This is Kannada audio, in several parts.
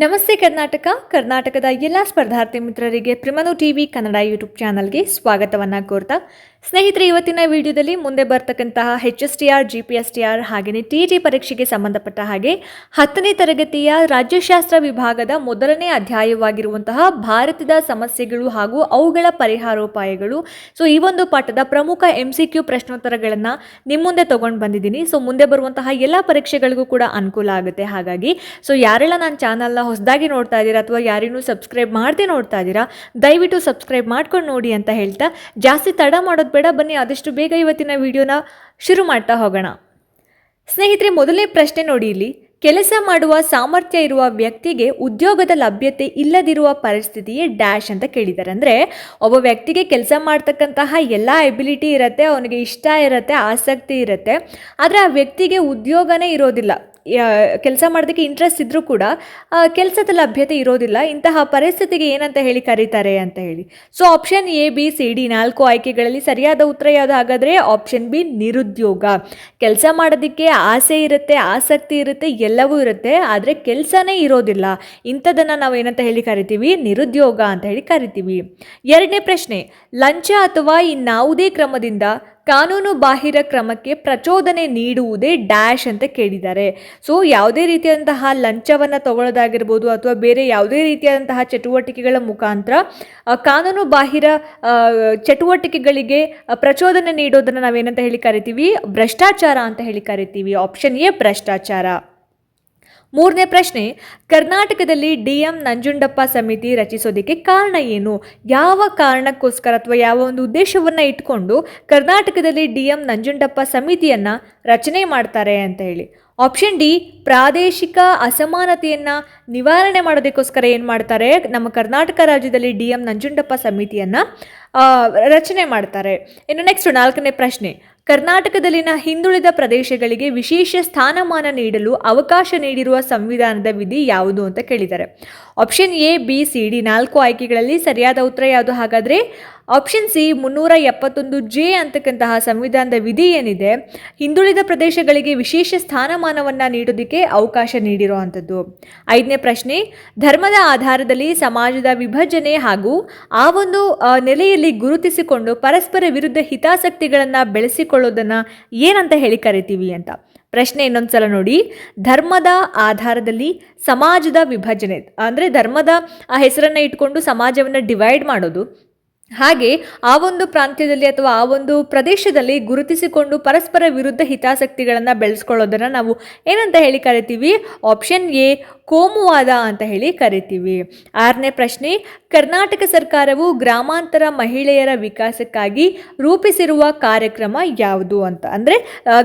ನಮಸ್ತೆ ಕರ್ನಾಟಕದ ಎಲ್ಲ ಸ್ಪರ್ಧಾರ್ಥಿ ಮಿತ್ರರಿಗೆ ಪ್ರಿಮನು ಟಿವಿ ಕನ್ನಡ ಯೂಟ್ಯೂಬ್ ಚಾನಲ್ಗೆ ಸ್ವಾಗತವನ್ನು ಕೋರ್ತಾ ಸ್ನೇಹಿತರೆ, ಇವತ್ತಿನ ವಿಡಿಯೋದಲ್ಲಿ ಮುಂದೆ ಬರ್ತಕ್ಕಂತಹ HSTR GPSTR ಹಾಗೆಯೇ TET ಪರೀಕ್ಷೆಗೆ ಸಂಬಂಧಪಟ್ಟ ಹಾಗೆ 10ನೇ ತರಗತಿಯ ರಾಜ್ಯಶಾಸ್ತ್ರ ವಿಭಾಗದ ಮೊದಲನೇ ಅಧ್ಯಾಯವಾಗಿರುವಂತಹ ಭಾರತದ ಸಮಸ್ಯೆಗಳು ಹಾಗೂ ಅವುಗಳ ಪರಿಹಾರೋಪಾಯಗಳು. ಈ ಒಂದು ಪಾಠದ ಪ್ರಮುಖ MCQ ಪ್ರಶ್ನೋತ್ತರಗಳನ್ನು ನಿಮ್ಮ ಮುಂದೆ ತಗೊಂಡು ಬಂದಿದ್ದೀನಿ. ಮುಂದೆ ಬರುವಂತಹ ಎಲ್ಲ ಪರೀಕ್ಷೆಗಳಿಗೂ ಕೂಡ ಅನುಕೂಲ ಆಗುತ್ತೆ. ಹಾಗಾಗಿ ಯಾರೆಲ್ಲ ನನ್ನ ಚಾನಲ್ನ ಹೊಸದಾಗಿ ನೋಡ್ತಾ ಇದ್ದೀರಾ ಅಥವಾ ಯಾರೇನೂ ಸಬ್ಸ್ಕ್ರೈಬ್ ಮಾಡದೆ ನೋಡ್ತಾ ಇದ್ದೀರಾ, ದಯವಿಟ್ಟು ಸಬ್ಸ್ಕ್ರೈಬ್ ಮಾಡ್ಕೊಂಡು ನೋಡಿ ಅಂತ ಹೇಳ್ತಾ ಜಾಸ್ತಿ ತಡ ಮಾಡೋದು ಬೇಡ. ಬನ್ನಿ ಆದಷ್ಟು ಬೇಗ ಇವತ್ತಿನ ವಿಡಿಯೋನ ಶುರು ಮಾಡ್ತಾ ಹೋಗೋಣ. ಸ್ನೇಹಿತರೆ, ಮೊದಲನೇ ಪ್ರಶ್ನೆ ನೋಡಿ. ಇಲ್ಲಿ ಕೆಲಸ ಮಾಡುವ ಸಾಮರ್ಥ್ಯ ಇರುವ ವ್ಯಕ್ತಿಗೆ ಉದ್ಯೋಗದ ಲಭ್ಯತೆ ಇಲ್ಲದಿರುವ ಪರಿಸ್ಥಿತಿಯೇ ಡ್ಯಾಶ್ ಅಂತ ಕೇಳಿದ್ದಾರೆ. ಅಂದರೆ ಒಬ್ಬ ವ್ಯಕ್ತಿಗೆ ಕೆಲಸ ಮಾಡ್ತಕ್ಕಂತಹ ಎಲ್ಲ ಎಬಿಲಿಟಿ ಇರುತ್ತೆ, ಅವನಿಗೆ ಇಷ್ಟ ಇರುತ್ತೆ, ಆಸಕ್ತಿ ಇರುತ್ತೆ, ಆದರೆ ಆ ವ್ಯಕ್ತಿಗೆ ಉದ್ಯೋಗನೇ ಇರೋದಿಲ್ಲ. ಕೆಲಸ ಮಾಡೋದಕ್ಕೆ ಇಂಟ್ರೆಸ್ಟ್ ಇದ್ದರೂ ಕೂಡ ಕೆಲಸದ ಲಭ್ಯತೆ ಇರೋದಿಲ್ಲ. ಇಂತಹ ಪರಿಸ್ಥಿತಿಗೆ ಏನಂತ ಹೇಳಿ ಕರೀತಾರೆ ಅಂತ ಹೇಳಿ. ಆಪ್ಷನ್ ABCD 4 ಆಯ್ಕೆಗಳಲ್ಲಿ ಸರಿಯಾದ ಉತ್ತರ ಯಾವುದು? ಹಾಗಾದರೆ ಆಪ್ಷನ್ B, ನಿರುದ್ಯೋಗ. ಕೆಲಸ ಮಾಡೋದಕ್ಕೆ ಆಸೆ ಇರುತ್ತೆ, ಆಸಕ್ತಿ ಇರುತ್ತೆ, ಎಲ್ಲವೂ ಇರುತ್ತೆ, ಆದರೆ ಕೆಲಸನೇ ಇರೋದಿಲ್ಲ. ಇಂಥದನ್ನು ನಾವು ಏನಂತ ಹೇಳಿ ಕರಿತೀವಿ? ನಿರುದ್ಯೋಗ ಅಂತ ಹೇಳಿ ಕರಿತೀವಿ. ಎರಡನೇ ಪ್ರಶ್ನೆ, ಲಂಚ ಅಥವಾ ಇನ್ನಾವುದೇ ಕ್ರಮದಿಂದ ಕಾನೂನು ಬಾಹಿರ ಕ್ರಮಕ್ಕೆ ಪ್ರಚೋದನೆ ನೀಡುವುದೇ ಡ್ಯಾಶ್ ಅಂತ ಕೇಳಿದ್ದಾರೆ. ಯಾವುದೇ ರೀತಿಯಾದಂತಹ ಲಂಚವನ್ನು ತಗೊಳ್ಳೋದಾಗಿರ್ಬೋದು ಅಥವಾ ಬೇರೆ ಯಾವುದೇ ರೀತಿಯಾದಂತಹ ಚಟುವಟಿಕೆಗಳ ಮುಖಾಂತರ ಕಾನೂನು ಬಾಹಿರ ಚಟುವಟಿಕೆಗಳಿಗೆ ಪ್ರಚೋದನೆ ನೀಡೋದನ್ನು ನಾವೇನಂತ ಹೇಳಿ ಕರಿತೀವಿ? ಭ್ರಷ್ಟಾಚಾರ ಅಂತ ಹೇಳಿ ಕರಿತೀವಿ. ಆಪ್ಷನ್ A, ಭ್ರಷ್ಟಾಚಾರ. ಮೂರನೇ ಪ್ರಶ್ನೆ, ಕರ್ನಾಟಕದಲ್ಲಿ DM ನಂಜುಂಡಪ್ಪ ಸಮಿತಿ ರಚಿಸೋದಕ್ಕೆ ಕಾರಣ ಏನು? ಯಾವ ಕಾರಣಕ್ಕೋಸ್ಕರ ಅಥವಾ ಯಾವ ಒಂದು ಉದ್ದೇಶವನ್ನು ಇಟ್ಕೊಂಡು ಕರ್ನಾಟಕದಲ್ಲಿ DM ನಂಜುಂಡಪ್ಪ ಸಮಿತಿಯನ್ನು ರಚನೆ ಮಾಡ್ತಾರೆ ಅಂತ ಹೇಳಿ. ಆಪ್ಷನ್ D, ಪ್ರಾದೇಶಿಕ ಅಸಮಾನತೆಯನ್ನು ನಿವಾರಣೆ ಮಾಡೋದಕ್ಕೋಸ್ಕರ ಏನು ಮಾಡ್ತಾರೆ? ನಮ್ಮ ಕರ್ನಾಟಕ ರಾಜ್ಯದಲ್ಲಿ DM ನಂಜುಂಡಪ್ಪ ಸಮಿತಿಯನ್ನು ರಚನೆ ಮಾಡ್ತಾರೆ. ಇನ್ನು ನೆಕ್ಸ್ಟ್ 4ನೇ ಪ್ರಶ್ನೆ, ಕರ್ನಾಟಕದಲ್ಲಿನ ಹಿಂದುಳಿದ ಪ್ರದೇಶಗಳಿಗೆ ವಿಶೇಷ ಸ್ಥಾನಮಾನ ನೀಡಲು ಅವಕಾಶ ನೀಡಿರುವ ಸಂವಿಧಾನದ ವಿಧಿ ಯಾವುದು ಅಂತ ಕೇಳಿದ್ದಾರೆ. ಆಪ್ಷನ್ ABCD 4 ಆಯ್ಕೆಗಳಲ್ಲಿ ಸರಿಯಾದ ಉತ್ತರ ಯಾವುದು? ಹಾಗಾದರೆ ಆಪ್ಷನ್ C, 371J ಅಂತಕ್ಕಂತಹ ಸಂವಿಧಾನದ ವಿಧಿ ಏನಿದೆ, ಹಿಂದುಳಿದ ಪ್ರದೇಶಗಳಿಗೆ ವಿಶೇಷ ಸ್ಥಾನಮಾನವನ್ನು ನೀಡೋದಕ್ಕೆ ಅವಕಾಶ ನೀಡಿರುವಂಥದ್ದು. 5ನೇ ಪ್ರಶ್ನೆ, ಧರ್ಮದ ಆಧಾರದಲ್ಲಿ ಸಮಾಜದ ವಿಭಜನೆ ಹಾಗೂ ಆ ಒಂದು ನೆಲೆಯಲ್ಲಿ ಗುರುತಿಸಿಕೊಂಡು ಪರಸ್ಪರ ವಿರುದ್ಧ ಹಿತಾಸಕ್ತಿಗಳನ್ನು ಬೆಳೆಸಿಕೊಳ್ಳೋದನ್ನು ಏನಂತ ಹೇಳಿ ಕರಿತೀವಿ ಅಂತ. ಪ್ರಶ್ನೆ ಇನ್ನೊಂದ್ಸಲ ನೋಡಿ. ಧರ್ಮದ ಆಧಾರದಲ್ಲಿ ಸಮಾಜದ ವಿಭಜನೆ ಅಂದರೆ ಧರ್ಮದ ಹೆಸರನ್ನು ಇಟ್ಕೊಂಡು ಸಮಾಜವನ್ನು ಡಿವೈಡ್ ಮಾಡೋದು, ಹಾಗೆ ಆ ಒಂದು ಪ್ರಾಂತ್ಯದಲ್ಲಿ ಅಥವಾ ಆ ಒಂದು ಪ್ರದೇಶದಲ್ಲಿ ಗುರುತಿಸಿಕೊಂಡು ಪರಸ್ಪರ ವಿರುದ್ಧ ಹಿತಾಸಕ್ತಿಗಳನ್ನು ಬೆಳೆಸ್ಕೊಳ್ಳೋದನ್ನು ನಾವು ಏನಂತ ಹೇಳಿ ಕರಿತೀವಿ? ಆಪ್ಷನ್ A, ಕೋಮುವಾದ ಅಂತ ಹೇಳಿ ಕರಿತೀವಿ. 6ನೇ ಪ್ರಶ್ನೆ, ಕರ್ನಾಟಕ ಸರ್ಕಾರವು ಗ್ರಾಮಾಂತರ ಮಹಿಳೆಯರ ವಿಕಾಸಕ್ಕಾಗಿ ರೂಪಿಸಿರುವ ಕಾರ್ಯಕ್ರಮ ಯಾವುದು ಅಂತ. ಅಂದರೆ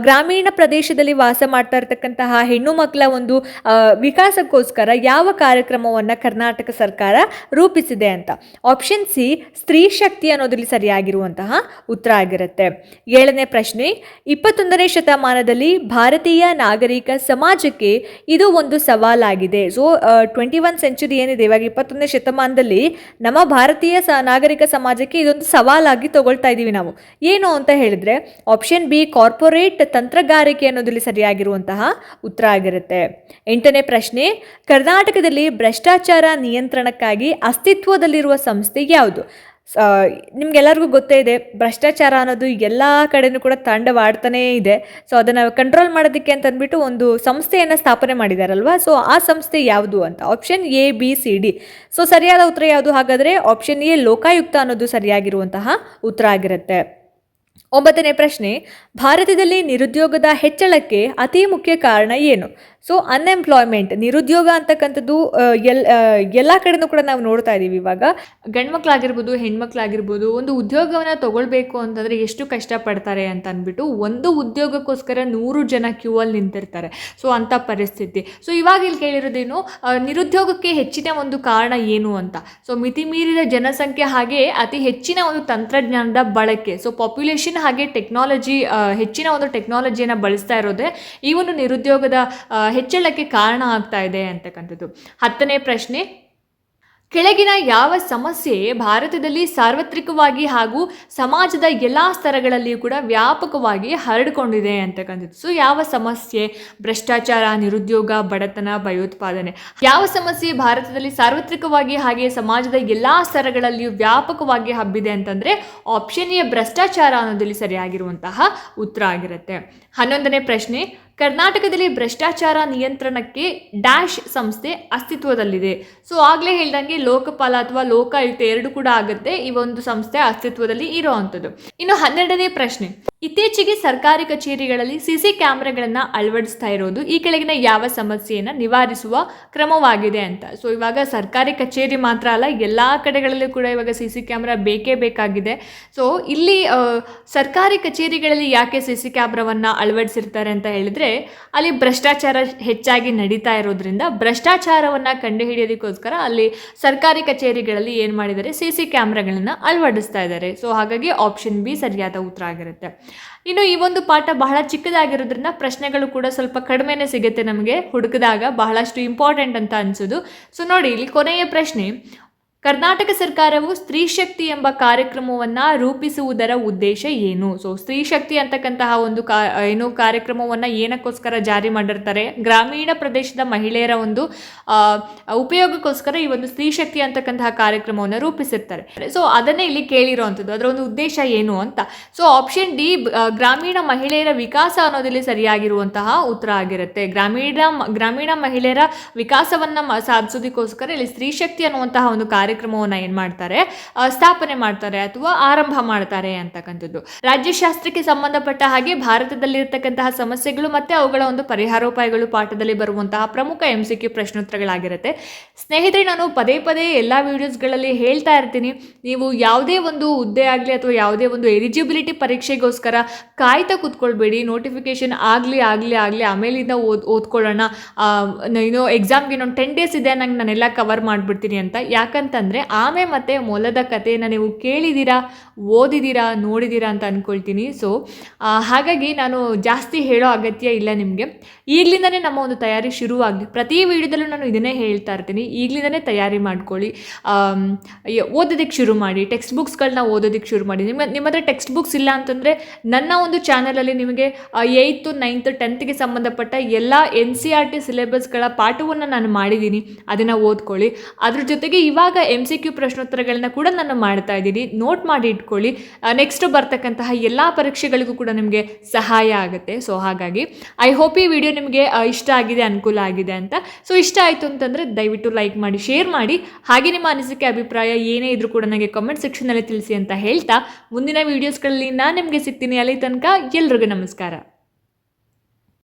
ಗ್ರಾಮೀಣ ಪ್ರದೇಶದಲ್ಲಿ ವಾಸ ಮಾಡ್ತಾ ಇರ್ತಕ್ಕಂತಹ ಹೆಣ್ಣು ಮಕ್ಕಳ ಒಂದು ವಿಕಾಸಕ್ಕೋಸ್ಕರ ಯಾವ ಕಾರ್ಯಕ್ರಮವನ್ನು ಕರ್ನಾಟಕ ಸರ್ಕಾರ ರೂಪಿಸಿದೆ ಅಂತ. ಆಪ್ಷನ್ C, ಸ್ತ್ರೀ ಶಕ್ತಿ ಅನ್ನೋದ್ರಲ್ಲಿ ಸರಿಯಾಗಿರುವಂತಹ ಉತ್ತರ ಆಗಿರುತ್ತೆ. 7ನೇ ಪ್ರಶ್ನೆ, 21ನೇ ಶತಮಾನದಲ್ಲಿ ಭಾರತೀಯ ನಾಗರಿಕ ಸಮಾಜಕ್ಕೆ ಇದು ಒಂದು ಸವಾಲಾಗಿದೆ. 21 ಸೆಂಚುರಿ ಏನಿದೆ ಇವಾಗ 21ನೇ ಶತಮಾನದಲ್ಲಿ ನಮ್ಮ ಭಾರತೀಯ ನಾಗರಿಕ ಸಮಾಜಕ್ಕೆ ಇದೊಂದು ಸವಾಲಾಗಿ ತಗೊಳ್ತಾ ಇದ್ದೀವಿ ನಾವು. ಏನು ಅಂತ ಹೇಳಿದ್ರೆ ಆಪ್ಷನ್ B, ಕಾರ್ಪೊರೇಟ್ ತಂತ್ರಗಾರಿಕೆ ಅನ್ನೋದ್ರಲ್ಲಿ ಸರಿಯಾಗಿರುವಂತಹ ಉತ್ತರ ಆಗಿರುತ್ತೆ. 8ನೇ ಪ್ರಶ್ನೆ, ಕರ್ನಾಟಕದಲ್ಲಿ ಭ್ರಷ್ಟಾಚಾರ ನಿಯಂತ್ರಣಕ್ಕಾಗಿ ಅಸ್ತಿತ್ವದಲ್ಲಿರುವ ಸಂಸ್ಥೆ ಯಾವುದು? ನಿಮ್ಗೆಲ್ಲರಿಗೂ ಗೊತ್ತೇ ಇದೆ, ಭ್ರಷ್ಟಾಚಾರ ಅನ್ನೋದು ಎಲ್ಲ ಕಡೆನೂ ಕೂಡ ತಾಂಡವಾಡ್ತಾನೇ ಇದೆ. ಅದನ್ನು ಕಂಟ್ರೋಲ್ ಮಾಡೋದಕ್ಕೆ ಅಂತ ಅಂದ್ಬಿಟ್ಟು ಒಂದು ಸಂಸ್ಥೆಯನ್ನು ಸ್ಥಾಪನೆ ಮಾಡಿದಾರಲ್ವಾ, ಆ ಸಂಸ್ಥೆ ಯಾವುದು ಅಂತ. Option ABCD. ಸರಿಯಾದ ಉತ್ತರ ಯಾವುದು? ಹಾಗಾದರೆ ಆಪ್ಷನ್ A, ಲೋಕಾಯುಕ್ತ ಅನ್ನೋದು ಸರಿಯಾಗಿರುವಂತಹ ಉತ್ತರ ಆಗಿರುತ್ತೆ. 9ನೇ ಪ್ರಶ್ನೆ, ಭಾರತದಲ್ಲಿ ನಿರುದ್ಯೋಗದ ಹೆಚ್ಚಳಕ್ಕೆ ಅತಿ ಮುಖ್ಯ ಕಾರಣ ಏನು? ಅನ್ಎಂಪ್ಲಾಯ್ಮೆಂಟ್, ನಿರುದ್ಯೋಗ ಅಂತಕ್ಕಂಥದ್ದು ಎಲ್ಲ ಕಡೆನೂ ಕೂಡ ನಾವು ನೋಡ್ತಾ ಇದ್ದೀವಿ. ಇವಾಗ ಗಂಡ್ಮಕ್ಳಾಗಿರ್ಬೋದು ಹೆಣ್ಮಕ್ಳಾಗಿರ್ಬೋದು ಒಂದು ಉದ್ಯೋಗವನ್ನು ತಗೊಳ್ಬೇಕು ಅಂತಂದರೆ ಎಷ್ಟು ಕಷ್ಟಪಡ್ತಾರೆ ಅಂತ ಅಂದ್ಬಿಟ್ಟು ಒಂದು ಉದ್ಯೋಗಕ್ಕೋಸ್ಕರ 100 ಜನ ಕ್ಯೂ ಅಲ್ಲಿ ನಿಂತಿರ್ತಾರೆ. ಅಂಥ ಪರಿಸ್ಥಿತಿ. ಇವಾಗ ಇಲ್ಲಿ ಕೇಳಿರೋದೇನು, ನಿರುದ್ಯೋಗಕ್ಕೆ ಹೆಚ್ಚಿನ ಒಂದು ಕಾರಣ ಏನು ಅಂತ. ಮಿತಿ ಮೀರಿದ ಜನಸಂಖ್ಯೆ ಹಾಗೆ ಅತಿ ಹೆಚ್ಚಿನ ಒಂದು ತಂತ್ರಜ್ಞಾನದ ಬಳಕೆ, ಪಾಪ್ಯುಲೇಷನ್ ಹಾಗೆ ಟೆಕ್ನಾಲಜಿ, ಹೆಚ್ಚಿನ ಒಂದು ಟೆಕ್ನಾಲಜಿಯನ್ನು ಬಳಸ್ತಾ ಇರೋದೇ ಈ ಒಂದು ನಿರುದ್ಯೋಗದ ಹೆಚ್ಚಳಕ್ಕೆ ಕಾರಣ ಆಗ್ತಾ ಇದೆ ಅಂತಕ್ಕಂಥದ್ದು. 10ನೇ ಪ್ರಶ್ನೆ, ಕೆಳಗಿನ ಯಾವ ಸಮಸ್ಯೆ ಭಾರತದಲ್ಲಿ ಸಾರ್ವತ್ರಿಕವಾಗಿ ಹಾಗೂ ಸಮಾಜದ ಎಲ್ಲ ಸ್ತರಗಳಲ್ಲಿಯೂ ಕೂಡ ವ್ಯಾಪಕವಾಗಿ ಹರಡಿಕೊಂಡಿದೆ ಅಂತಕ್ಕಂಥದ್ದು. ಸೊ ಯಾವ ಸಮಸ್ಯೆ? ಭ್ರಷ್ಟಾಚಾರ, ನಿರುದ್ಯೋಗ, ಬಡತನ, ಭಯೋತ್ಪಾದನೆ. ಯಾವ ಸಮಸ್ಯೆ ಭಾರತದಲ್ಲಿ ಸಾರ್ವತ್ರಿಕವಾಗಿ ಹಾಗೆ ಸಮಾಜದ ಎಲ್ಲ ಸ್ತರಗಳಲ್ಲಿಯೂ ವ್ಯಾಪಕವಾಗಿ ಹಬ್ಬಿದೆ ಅಂತಂದರೆ ಆಪ್ಷನ್ ಎ ಭ್ರಷ್ಟಾಚಾರ ಅನ್ನೋದಲ್ಲಿ ಸರಿಯಾಗಿರುವಂತಹ ಉತ್ತರ ಆಗಿರುತ್ತೆ. 11ನೇ ಪ್ರಶ್ನೆ, ಕರ್ನಾಟಕದಲ್ಲಿ ಭ್ರಷ್ಟಾಚಾರ ನಿಯಂತ್ರಣಕ್ಕೆ ಡ್ಯಾಶ್ ಸಂಸ್ಥೆ ಅಸ್ತಿತ್ವದಲ್ಲಿದೆ. ಸೊ ಆಗಲೇ ಹೇಳ್ದಂಗೆ ಲೋಕಪಾಲ ಅಥವಾ ಲೋಕಾಯುಕ್ತ ಎರಡು ಕೂಡ ಆಗುತ್ತೆ ಈ ಒಂದು ಸಂಸ್ಥೆ ಅಸ್ತಿತ್ವದಲ್ಲಿ ಇರೋವಂಥದ್ದು. ಇನ್ನು 12ನೇ ಪ್ರಶ್ನೆ, ಇತ್ತೀಚೆಗೆ ಸರ್ಕಾರಿ ಕಚೇರಿಗಳಲ್ಲಿ ಸಿಸಿ ಕ್ಯಾಮ್ರಾಗಳನ್ನು ಅಳವಡಿಸ್ತಾ ಇರೋದು ಈ ಕೆಳಗಿನ ಯಾವ ಸಮಸ್ಯೆಯನ್ನು ನಿವಾರಿಸುವ ಕ್ರಮವಾಗಿದೆ ಅಂತ. ಸೊ ಇವಾಗ ಸರ್ಕಾರಿ ಕಚೇರಿ ಮಾತ್ರ ಅಲ್ಲ, ಎಲ್ಲ ಕಡೆಗಳಲ್ಲೂ ಕೂಡ ಇವಾಗ ಸಿಸಿ ಕ್ಯಾಮ್ರಾ ಬೇಕೇ ಬೇಕಾಗಿದೆ. ಸೊ ಇಲ್ಲಿ ಸರ್ಕಾರಿ ಕಚೇರಿಗಳಲ್ಲಿ ಯಾಕೆ ಸಿಸಿ ಕ್ಯಾಮ್ರಾವನ್ನು ಅಳವಡಿಸಿರ್ತಾರೆ ಅಂತ ಹೇಳಿದ್ರೆ, ಅಲ್ಲಿ ಭ್ರಷ್ಟಾಚಾರ ಹೆಚ್ಚಾಗಿ ನಡೀತಾ ಇರೋದ್ರಿಂದ ಭ್ರಷ್ಟಾಚಾರವನ್ನು ಕಂಡುಹಿಡಿಯೋದಕ್ಕೋಸ್ಕರ ಅಲ್ಲಿ ಸರ್ಕಾರಿ ಕಚೇರಿಗಳಲ್ಲಿ ಏನು ಮಾಡಿದ್ದಾರೆ, ಸಿಸಿ ಕ್ಯಾಮ್ರಾಗಳನ್ನು ಅಳವಡಿಸ್ತಾ ಇದ್ದಾರೆ. ಸೊ ಹಾಗಾಗಿ ಆಪ್ಷನ್ ಬಿ ಸರಿಯಾದ ಉತ್ತರ ಆಗಿರುತ್ತೆ. ಇನ್ನು ಈ ಒಂದು ಪಾಠ ಬಹಳ ಚಿಕ್ಕದಾಗಿರೋದ್ರಿಂದ ಪ್ರಶ್ನೆಗಳು ಕೂಡ ಸ್ವಲ್ಪ ಕಡಿಮೆನೇ ಸಿಗುತ್ತೆ ನಮಗೆ ಹುಡುಕಿದಾಗ, ಬಹಳಷ್ಟು ಇಂಪಾರ್ಟೆಂಟ್ ಅಂತ ಅನಿಸೋದು. ಸೊ ನೋಡಿ, ಇಲ್ಲಿ ಕೊನೆಯ ಪ್ರಶ್ನೆ, ಕರ್ನಾಟಕ ಸರ್ಕಾರವು ಸ್ತ್ರೀ ಶಕ್ತಿ ಎಂಬ ಕಾರ್ಯಕ್ರಮವನ್ನು ರೂಪಿಸುವುದರ ಉದ್ದೇಶ ಏನು? ಸೊ ಸ್ತ್ರೀ ಶಕ್ತಿ ಅಂತಕ್ಕಂತಹ ಒಂದು ಕಾರ್ಯಕ್ರಮವನ್ನು ಏನಕ್ಕೋಸ್ಕರ ಜಾರಿ ಮಾಡಿರ್ತಾರೆ? ಗ್ರಾಮೀಣ ಪ್ರದೇಶದ ಮಹಿಳೆಯರ ಒಂದು ಉಪಯೋಗಕ್ಕೋಸ್ಕರ ಈ ಒಂದು ಸ್ತ್ರೀ ಶಕ್ತಿ ಅಂತಕ್ಕಂತಹ ಕಾರ್ಯಕ್ರಮವನ್ನು ರೂಪಿಸಿರ್ತಾರೆ. ಸೊ ಅದನ್ನೇ ಇಲ್ಲಿ ಕೇಳಿರೋವಂಥದ್ದು, ಅದರ ಒಂದು ಉದ್ದೇಶ ಏನು ಅಂತ. ಸೊ ಆಪ್ಷನ್ ಡಿ ಗ್ರಾಮೀಣ ಮಹಿಳೆಯರ ವಿಕಾಸ ಅನ್ನೋದಲ್ಲಿ ಸರಿಯಾಗಿರುವಂತಹ ಉತ್ತರ ಆಗಿರುತ್ತೆ. ಗ್ರಾಮೀಣ ಮಹಿಳೆಯರ ವಿಕಾಸವನ್ನು ಸಾಧಿಸೋದಕ್ಕೋಸ್ಕರ ಇಲ್ಲಿ ಸ್ತ್ರೀ ಶಕ್ತಿ ಅನ್ನುವಂತಹ ಒಂದು ಕಾರ್ಯಕ್ರಮವನ್ನು ಏನು ಮಾಡ್ತಾರೆ, ಸ್ಥಾಪನೆ ಮಾಡ್ತಾರೆ ಅಥವಾ ಆರಂಭ ಮಾಡ್ತಾರೆ ಅಂತಕ್ಕಂಥದ್ದು. ರಾಜ್ಯಶಾಸ್ತ್ರಕ್ಕೆ ಸಂಬಂಧಪಟ್ಟ ಹಾಗೆ ಭಾರತದಲ್ಲಿರ್ತಕ್ಕಂತಹ ಸಮಸ್ಯೆಗಳು ಮತ್ತು ಅವುಗಳ ಒಂದು ಪರಿಹಾರೋಪಾಯಗಳು ಪಾಠದಲ್ಲಿ ಬರುವಂತಹ ಪ್ರಮುಖ MCQ ಪ್ರಶ್ನೋತ್ತರಗಳಾಗಿರುತ್ತೆ. ಸ್ನೇಹಿತರೆ, ನಾನು ಪದೇ ಪದೇ ಎಲ್ಲ ವಿಡಿಯೋಸ್ಗಳಲ್ಲಿ ಹೇಳ್ತಾ ಇರ್ತೀನಿ, ನೀವು ಯಾವುದೇ ಒಂದು ಹುದ್ದೆ ಆಗಲಿ ಅಥವಾ ಯಾವುದೇ ಒಂದು ಎಲಿಜಿಬಿಲಿಟಿ ಪರೀಕ್ಷೆಗೋಸ್ಕರ ಕಾಯ್ತಾ ಕೂತ್ಕೊಳ್ಬೇಡಿ. ನೋಟಿಫಿಕೇಶನ್ ಆಗಲಿ ಆಮೇಲಿಂದ ಓದ್ಕೊಳ್ಳೋಣ, ಎಕ್ಸಾಮ್ಗೆ ಇನ್ನೊಂದು 10 days ಇದೆ, ನಂಗೆ ನಾನೆಲ್ಲ ಕವರ್ ಮಾಡಿಬಿಡ್ತೀನಿ ಅಂತ. ಯಾಕಂತಂದರೆ ಆಮೆ ಮತ್ತು ಮೊಲದ ಕಥೆಯನ್ನು ನೀವು ಕೇಳಿದ್ದೀರಾ, ಓದಿದ್ದೀರಾ, ನೋಡಿದ್ದೀರಾ ಅಂತ ಅಂದ್ಕೊಳ್ತೀನಿ. ಸೊ ಹಾಗಾಗಿ ನಾನು ಜಾಸ್ತಿ ಹೇಳೋ ಅಗತ್ಯ ಇಲ್ಲ ನಿಮಗೆ. ಈಗಲಿಂದನೇ ನಮ್ಮ ಒಂದು ತಯಾರಿ ಶುರುವಾಗಲಿ. ಪ್ರತಿ ವಿಡಿಯೋದಲ್ಲೂ ನಾನು ಇದನ್ನೇ ಹೇಳ್ತಾ ಇರ್ತೀನಿ, ಈಗಲಿಂದನೇ ತಯಾರಿ ಮಾಡ್ಕೊಳ್ಳಿ, ಓದೋದಕ್ಕೆ ಶುರು ಮಾಡಿ, ಟೆಕ್ಸ್ಟ್ ಬುಕ್ಸ್ಗಳನ್ನ ಓದೋದಕ್ಕೆ ಶುರು ಮಾಡಿ. ನಿಮ್ಮ ಹತ್ರ ಟೆಕ್ಸ್ಟ್ ಬುಕ್ಸ್ ಇಲ್ಲ ಅಂತಂದರೆ ನನ್ನ ಒಂದು ಚಾನಲಲ್ಲಿ ನಿಮಗೆ 8th, 9th, 10th ಸಂಬಂಧಪಟ್ಟ ಎಲ್ಲ NCERT ಸಿಲೆಬಸ್ಗಳ ಪಾಠವನ್ನು ನಾನು ಮಾಡಿದ್ದೀನಿ, ಅದನ್ನು ಓದ್ಕೊಳ್ಳಿ. ಅದ್ರ ಜೊತೆಗೆ ಇವಾಗ MCQ ಪ್ರಶ್ನೋತ್ತರಗಳನ್ನ ಕೂಡ ನಾನು ಮಾಡ್ತಾ ಇದ್ದೀನಿ, ನೋಟ್ ಮಾಡಿ ಇಟ್ಕೊಳ್ಳಿ. ನೆಕ್ಸ್ಟ್ ಬರ್ತಕ್ಕಂತಹ ಎಲ್ಲ ಪರೀಕ್ಷೆಗಳಿಗೂ ಕೂಡ ನಿಮಗೆ ಸಹಾಯ ಆಗುತ್ತೆ. ಸೊ ಹಾಗಾಗಿ ಐ ಹೋಪ್ ಈ ವಿಡಿಯೋ ನಿಮಗೆ ಇಷ್ಟ ಆಗಿದೆ, ಅನುಕೂಲ ಆಗಿದೆ ಅಂತ. ಸೊ ಇಷ್ಟ ಆಯಿತು ಅಂತಂದರೆ ದಯವಿಟ್ಟು ಲೈಕ್ ಮಾಡಿ, ಶೇರ್ ಮಾಡಿ, ಹಾಗೆ ನಿಮ್ಮ ಅನಿಸಿಕೆ ಅಭಿಪ್ರಾಯ ಏನೇ ಇದ್ರೂ ಕೂಡ ನನಗೆ ಕಮೆಂಟ್ ಸೆಕ್ಷನಲ್ಲಿ ತಿಳಿಸಿ ಅಂತ ಹೇಳ್ತಾ ಮುಂದಿನ ವೀಡಿಯೋಸ್ಗಳಲ್ಲಿ ನಾನು ನಿಮಗೆ ಸಿಗ್ತೀನಿ. ಅಲ್ಲಿ ತನಕ ಎಲ್ರಿಗೂ ನಮಸ್ಕಾರ.